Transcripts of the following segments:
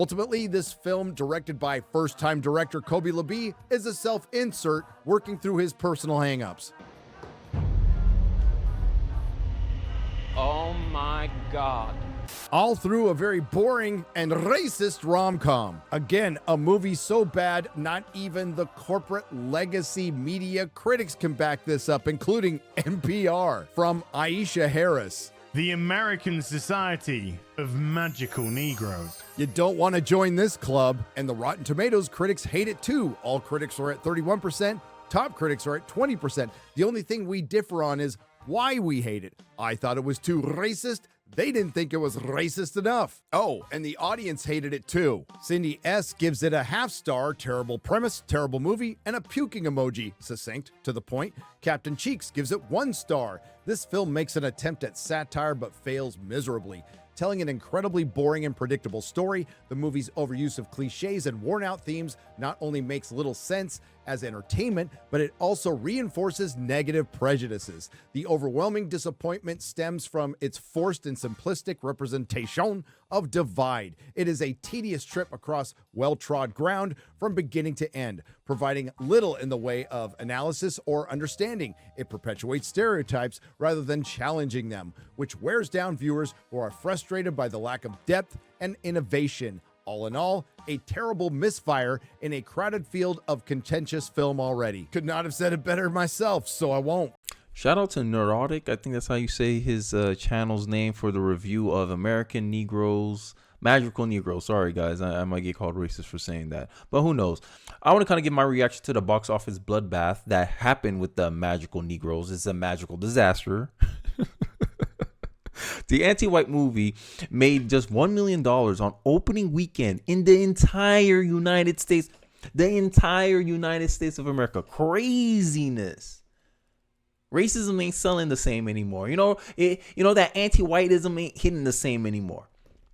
Ultimately, this film, directed by first-time director Kobe LeBee, is a self-insert working through his personal hangups. Oh my God. All through a very boring and racist rom-com. Again, a movie so bad, not even the corporate legacy media critics can back this up, including NPR. From Aisha Harris. The American Society of Magical Negroes. You don't want to join this club, and the Rotten Tomatoes critics hate it too. All critics are at 31%, top critics are at 20%. The only thing we differ on is why we hate it. I thought it was too racist. They didn't think it was racist enough. Oh, and the audience hated it too. Cindy S. gives it a half star, terrible premise, terrible movie, and a puking emoji, succinct, to the point. Captain Cheeks gives it 1 star. This film makes an attempt at satire but fails miserably. Telling an incredibly boring and predictable story, the movie's overuse of cliches and worn-out themes not only makes little sense as entertainment, but it also reinforces negative prejudices. The overwhelming disappointment stems from its forced and simplistic representation of divide. It is a tedious trip across well-trod ground from beginning to end, providing little in the way of analysis or understanding. It perpetuates stereotypes rather than challenging them, which wears down viewers who are frustrated by the lack of depth and innovation. All in all, a terrible misfire in a crowded field of contentious film already. Could not have said it better myself, so I won't. Shout out to Neurotic. I think that's how you say his channel's name for the review of American Negroes. Magical Negroes. Sorry, guys. I might get called racist for saying that. But who knows? I want to kind of give my reaction to the box office bloodbath that happened with the Magical Negroes. It's a magical disaster. The anti-white movie made just $1 million on opening weekend in the entire United States. The entire United States of America. Craziness. Racism ain't selling the same anymore. You know that anti-whiteism ain't hitting the same anymore.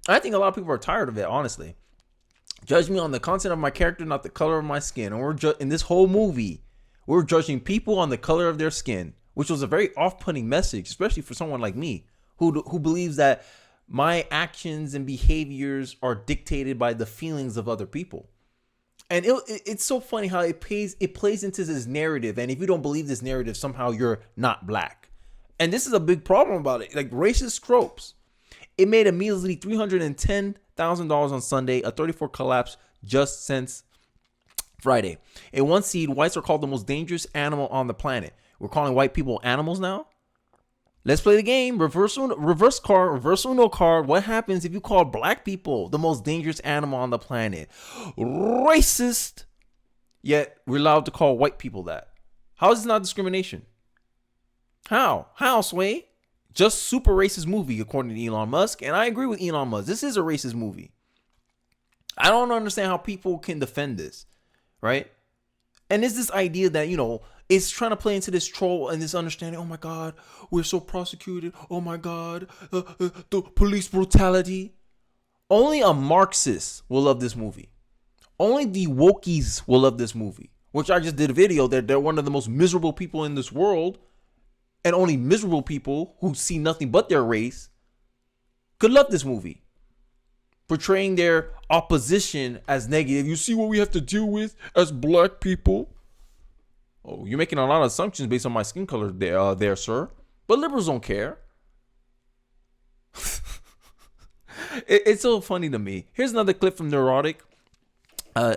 I think a lot of people are tired of it, honestly. Judge me on the content of my character, not the color of my skin. And in this whole movie, we're judging people on the color of their skin, which was a very off-putting message, especially for someone like me, who believes that my actions and behaviors are dictated by the feelings of other people. And it's so funny how it plays into this narrative. And if you don't believe this narrative, somehow you're not black. And this is a big problem about it. Like racist tropes. It made a measly $310,000 on Sunday, a 34 collapse just since Friday. In one seed, whites are called the most dangerous animal on the planet. We're calling white people animals now? Let's play the game. Reverse Uno card. What happens if you call black people the most dangerous animal on the planet? Racist. Yet we're allowed to call white people that. How is this not discrimination? How, Sway? Just super racist movie, according to Elon Musk. And I agree with Elon Musk. This is a racist movie. I don't understand how people can defend this, right? And it's this idea that, it's trying to play into this troll and this understanding. Oh my God, we're so prosecuted. Oh my God, the police brutality. Only a Marxist will love this movie. Only the wokies will love this movie. Which I just did a video that they're one of the most miserable people in this world. And only miserable people who see nothing but their race could love this movie. Portraying their opposition as negative. You see what we have to deal with as black people? Oh, you're making a lot of assumptions based on my skin color there, sir. But liberals don't care. It's so funny to me. Here's another clip from Neurotic.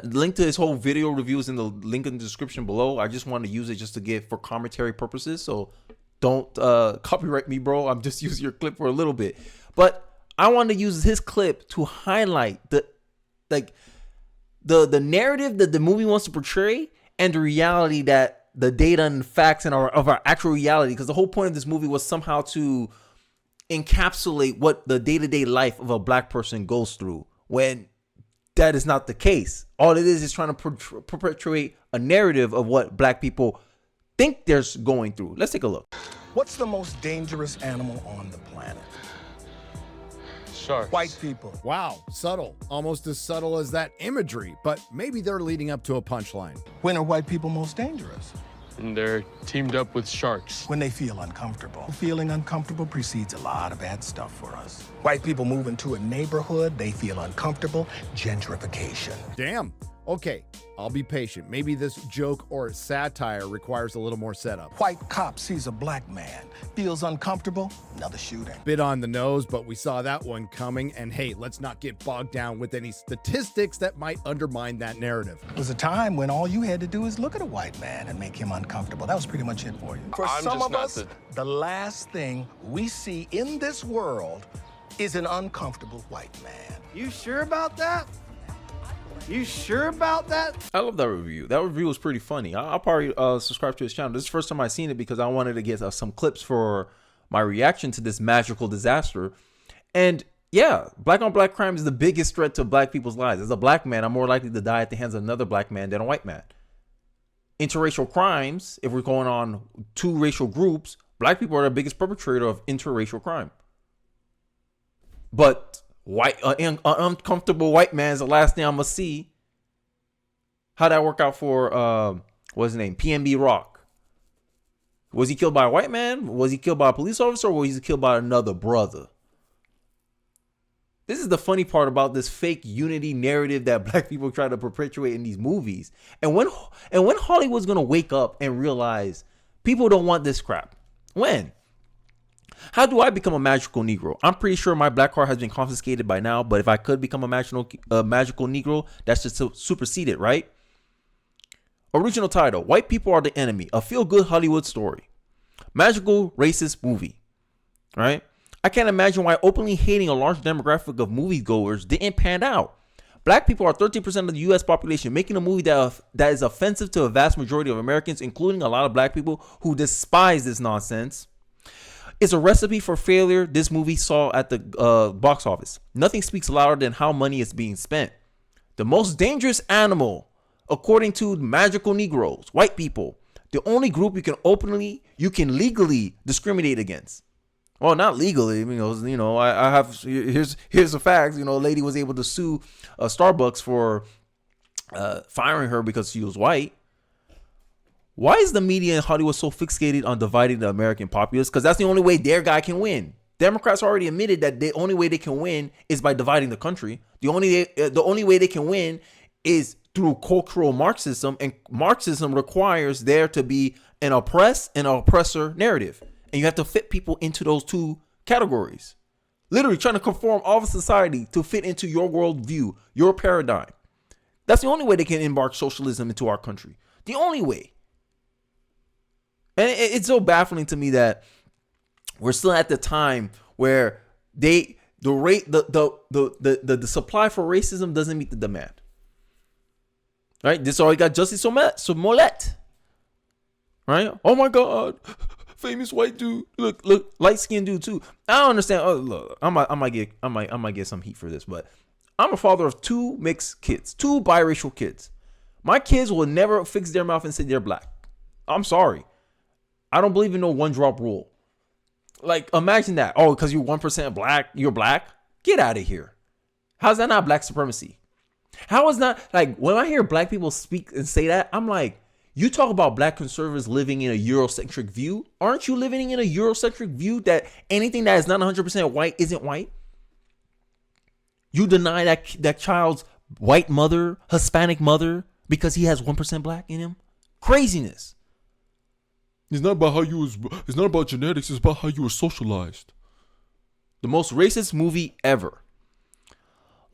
Link to his whole video review is in the link in the description below. I just want to use it just to give for commentary purposes. So don't copyright me, bro. I'm just using your clip for a little bit. But I want to use his clip to highlight the narrative that the movie wants to portray and the reality that the data and facts of our actual reality. Because the whole point of this movie was somehow to encapsulate what the day-to-day life of a black person goes through, when that is not the case. All it is trying to perpetuate a narrative of what black people think they're going through. Let's take a look. What's the most dangerous animal on the planet? Sharks. White people. Wow, subtle. Almost as subtle as that imagery, but maybe they're leading up to a punchline. When are white people most dangerous? And they're teamed up with sharks. When they feel uncomfortable. Feeling uncomfortable precedes a lot of bad stuff for us. White people move into a neighborhood, they feel uncomfortable. Gentrification. Damn. Okay, I'll be patient. Maybe this joke or satire requires a little more setup. White cop sees a black man, feels uncomfortable, another shooting. Bit on the nose, but we saw that one coming. And hey, let's not get bogged down with any statistics that might undermine that narrative. There was a time when all you had to do is look at a white man and make him uncomfortable. That was pretty much it for you. For I'm some just of not us, the last thing we see in this world is an uncomfortable white man. You sure about that? You sure about that? I love that review. That review was pretty funny. I'll probably subscribe to his channel. This is the first time I've seen it because I wanted to get some clips for my reaction to this magical disaster. And yeah, black on black crime is the biggest threat to black people's lives. As a black man, I'm more likely to die at the hands of another black man than a white man. Interracial crimes, if we're going on two racial groups, black people are the biggest perpetrator of interracial crime. But an uncomfortable white man is the last thing I'm gonna see. How'd that work out for what's his name? PNB Rock. Was he killed by a white man? Was he killed by a police officer, or was he killed by another brother? This is the funny part about this fake unity narrative that black people try to perpetuate in these movies. And when Hollywood's gonna wake up and realize people don't want this crap? When? How do I become a magical Negro? I'm pretty sure my black card has been confiscated by now, but if I could become a magical Negro, that's just superseded, right? Original title, White People Are the Enemy, a feel-good Hollywood story. Magical racist movie, right? I can't imagine why openly hating a large demographic of moviegoers didn't pan out. Black people are 13% of the U.S. population, making a movie that is offensive to a vast majority of Americans, including a lot of black people who despise this nonsense. It's a recipe for failure this movie saw at the box office. Nothing speaks louder than how money is being spent. The most dangerous animal, according to magical Negroes, white people, the only group you can legally discriminate against. Well, not legally, I have, here's the facts. A lady was able to sue Starbucks for firing her because she was white. Why is the media in Hollywood so fixated on dividing the American populace? Because that's the only way their guy can win. Democrats already admitted that the only way they can win is by dividing the country. The only way they can win is through cultural Marxism, and Marxism requires there to be an oppressed and an oppressor narrative, and you have to fit people into those two categories. Literally trying to conform all of society to fit into your worldview, your paradigm. That's the only way they can embark socialism into our country. The only way. And it's so baffling to me that we're still at the time where the supply for racism doesn't meet the demand. Right? This already got Justice Smollett. Right? Oh my God. Famous white dude. Look, light skinned dude too. I don't understand. Oh, look, I might get some heat for this, but I'm a father of two mixed kids, two biracial kids. My kids will never fix their mouth and say they're black. I'm sorry. I don't believe in no one drop rule. Like, imagine that. Oh, because you're 1% black, you're black? Get out of here. How's that not black supremacy? How is not, like, when I hear black people speak and say that, I'm like, you talk about black conservatives living in a Eurocentric view. Aren't you living in a Eurocentric view that anything that is not 100% white isn't white? You deny that child's white mother, Hispanic mother, because he has 1% black in him? Craziness. It's not about genetics, it's about how you were socialized. The most racist movie ever.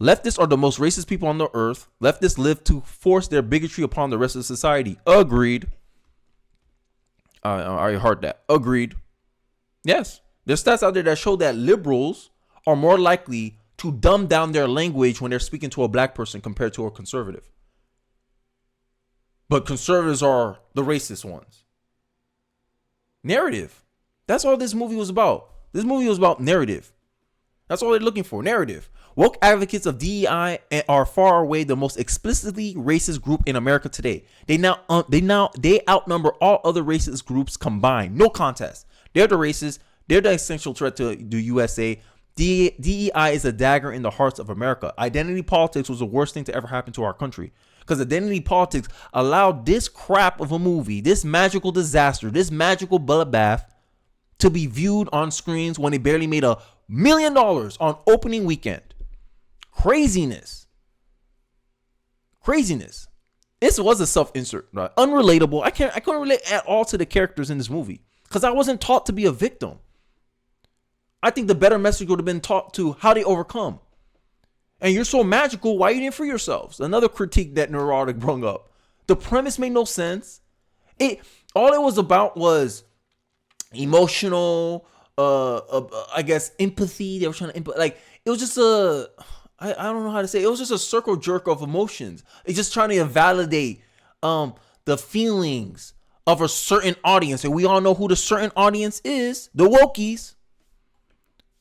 Leftists are the most racist people on the earth. Leftists live to force their bigotry upon the rest of society. Agreed. I heard that. Agreed. Yes. There's stats out there that show that liberals are more likely to dumb down their language when they're speaking to a black person compared to a conservative. But conservatives are the racist ones. Narrative. That's all this movie was about. This movie was about narrative. That's all they're looking for. Narrative. Woke advocates of DEI are far away the most explicitly racist group in America today. They outnumber all other racist groups combined. No contest. They're the racists. They're the essential threat to the USA. DEI is a dagger in the hearts of America. Identity politics was the worst thing to ever happen to our country. Because identity politics allowed this crap of a movie, this magical disaster, this magical bloodbath to be viewed on screens when it barely made $1 million on opening weekend. Craziness. This was a self-insert, right? Unrelatable. I couldn't relate at all to the characters in this movie because I wasn't taught to be a victim. I think the better message would have been taught to how they overcome. And you're so magical, why you didn't free yourselves? Another critique that Neurotic brought up. The premise made no sense. All it was about was emotional, I guess empathy. They were trying to it was just I don't know how to say it. It was just a circle jerk of emotions. It's just trying to validate the feelings of a certain audience, and we all know who the certain audience is: the wokies.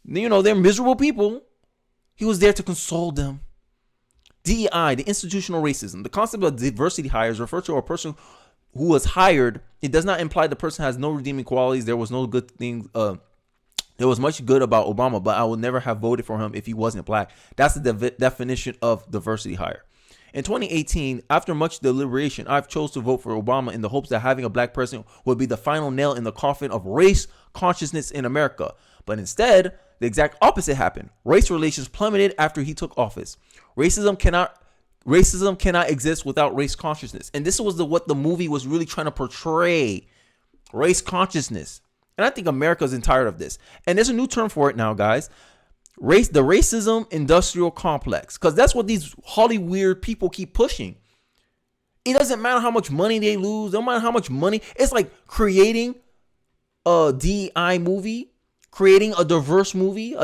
You know, they're miserable people. He was there to console them. DEI, the institutional racism. The concept of diversity hires refers to a person who was hired. It does not imply the person has no redeeming qualities. There was no good thing. There was much good about Obama, but I would never have voted for him if he wasn't black. That's the definition of diversity hire. In 2018, after much deliberation, I've chose to vote for Obama in the hopes that having a black president would be the final nail in the coffin of race consciousness in America. But instead, the exact opposite happened. Race relations plummeted after he took office. Racism cannot exist without race consciousness. And this was what the movie was really trying to portray. Race consciousness. And I think America's tired of this. And there's a new term for it now, guys. The racism industrial complex. Because that's what these Hollywood people keep pushing. It doesn't matter how much money they lose. It don't matter how much money. It's like creating a DEI movie, creating a diverse movie,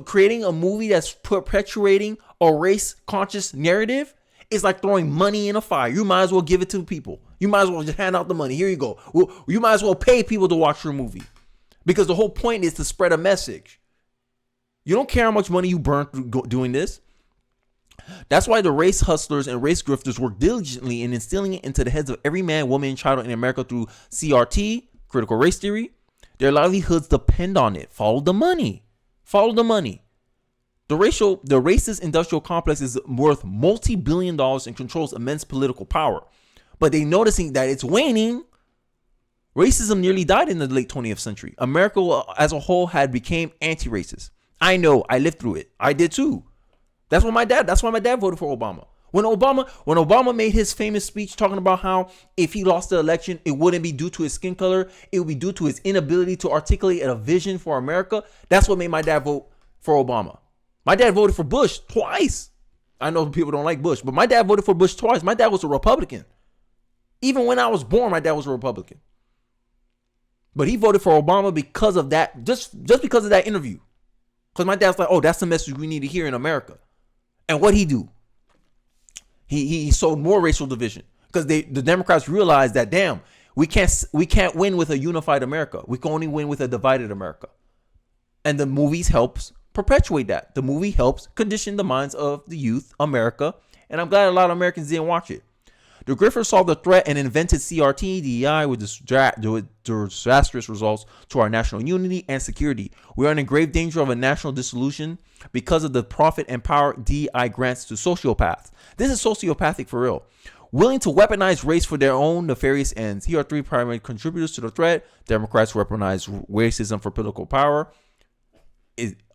creating a movie that's perpetuating a race conscious narrative. It's like throwing money in a fire. You might as well give it to people. You might as well just hand out the money. Here you go. Well, you might as well pay people to watch your movie. Because the whole point is to spread a message. You don't care how much money you burn doing this. That's why the race hustlers and race grifters work diligently in instilling it into the heads of every man, woman, and child in America through CRT, critical race theory. Their livelihoods depend on it. Follow the money. Follow the money. The racist industrial complex is worth multi-billion dollars and controls immense political power. But they're noticing that it's waning. Racism nearly died in the late 20th century. America as a whole had became anti-racist. I know, I lived through it. I did too. That's why my dad voted for Obama. When Obama made his famous speech talking about how if he lost the election, it wouldn't be due to his skin color, it would be due to his inability to articulate a vision for America. That's what made my dad vote for Obama. My dad voted for Bush twice. I know people don't like Bush, but my dad voted for Bush twice. My dad was a Republican. Even when I was born, my dad was a Republican. But he voted for Obama because of that, just because of that interview. Because my dad's like, oh, that's the message we need to hear in America. And what'd he do? He sowed more racial division. Because the Democrats realized that, damn, we can't win with a unified America. We can only win with a divided America. And the movies helps perpetuate that. The movie helps condition the minds of the youth, America. And I'm glad a lot of Americans didn't watch it. The grifters saw the threat and invented CRT, DEI with disastrous results to our national unity and security. We are in grave danger of a national dissolution because of the profit and power DEI grants to sociopaths. This is sociopathic for real. Willing to weaponize race for their own nefarious ends. Here are three primary contributors to the threat. Democrats weaponize racism for political power.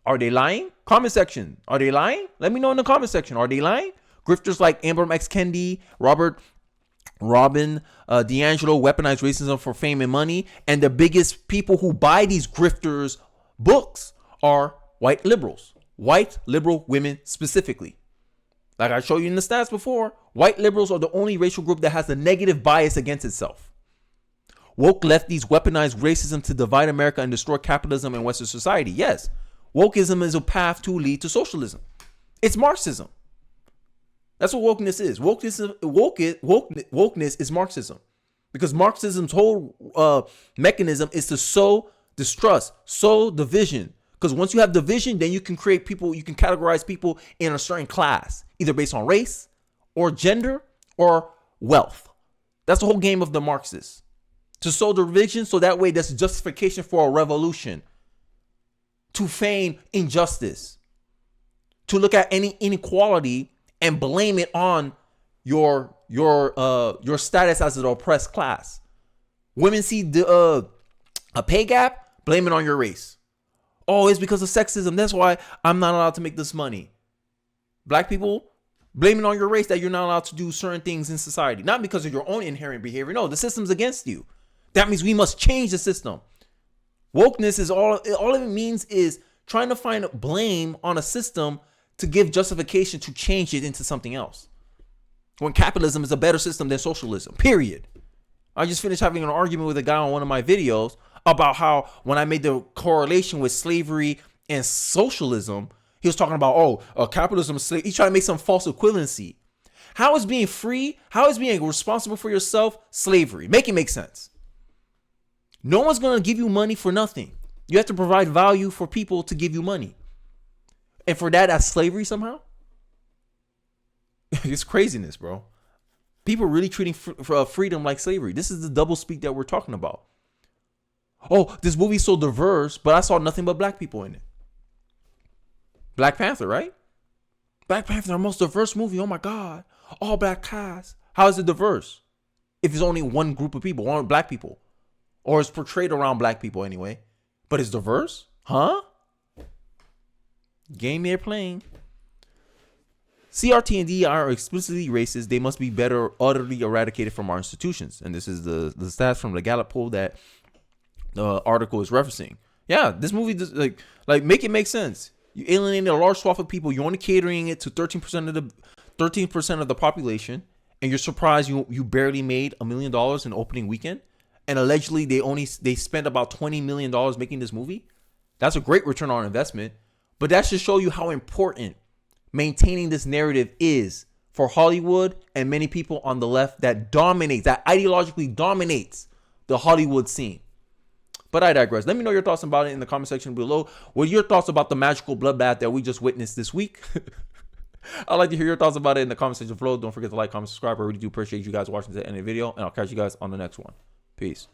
Are they lying? Comment section. Are they lying? Let me know in the comment section. Are they lying? Grifters like Ibram X. Kendi, Robin DiAngelo weaponize racism for fame and money. And the biggest people who buy these grifters' books are white liberals. White liberal women specifically. Like I showed you in the stats before, white liberals are the only racial group that has a negative bias against itself. Woke lefties weaponize racism to divide America and destroy capitalism and Western society. Yes, wokeism is a path to lead to socialism. It's Marxism. That's what wokeness is. Wokeness is Marxism. Because Marxism's whole mechanism is to sow distrust, sow division. Because once you have division, then you can create people, you can categorize people in a certain class, either based on race or gender or wealth. That's the whole game of the Marxists. To sow division so that way there's justification for a revolution. to feign injustice, to look at any inequality and blame it on your status as an oppressed class. Women see a pay gap, blame it on your race. Oh, it's because of sexism. That's why I'm not allowed to make this money. Black people, blame it on your race that you're not allowed to do certain things in society. Not because of your own inherent behavior. No, the system's against you. That means we must change the system. Wokeness is all it means is trying to find blame on a system to give justification to change it into something else. When capitalism is a better system than socialism, period. I just finished having an argument with a guy on one of my videos about how when I made the correlation with slavery and socialism, he was talking about, capitalism is slave. He's trying to make some false equivalency. How is being free, how is being responsible for yourself slavery? Make it make sense. No one's going to give you money for nothing. You have to provide value for people to give you money. And for that's slavery somehow? It's craziness, bro. People are really treating freedom like slavery. This is the double speak that we're talking about. Oh, this movie's so diverse, but I saw nothing but black people in it. Black Panther, right? Black Panther, the most diverse movie. Oh my God. All black cast. How is it diverse? If it's only one group of people, one black people. Or it's portrayed around black people anyway. But it's diverse? Huh? Game they're playing. CRT and D are explicitly racist. They must be better utterly eradicated from our institutions. And this is the stats from the Gallup poll that the article is referencing. Yeah, this movie does, like make it make sense. You alienated a large swath of people. You're only catering it to 13% of the population, and you're surprised you barely made $1 million in opening weekend. And allegedly they spent about $20 million making this movie. That's a great return on investment. But that should show you how important maintaining this narrative is for Hollywood and many people on the left that ideologically dominates the Hollywood scene. But I digress. Let me know your thoughts about it in the comment section below. What are your thoughts about the magical bloodbath that we just witnessed this week? I'd like to hear your thoughts about it in the comment section below. Don't forget to like, comment, subscribe. I really do appreciate you guys watching to the end of the video. And I'll catch you guys on the next one. Peace.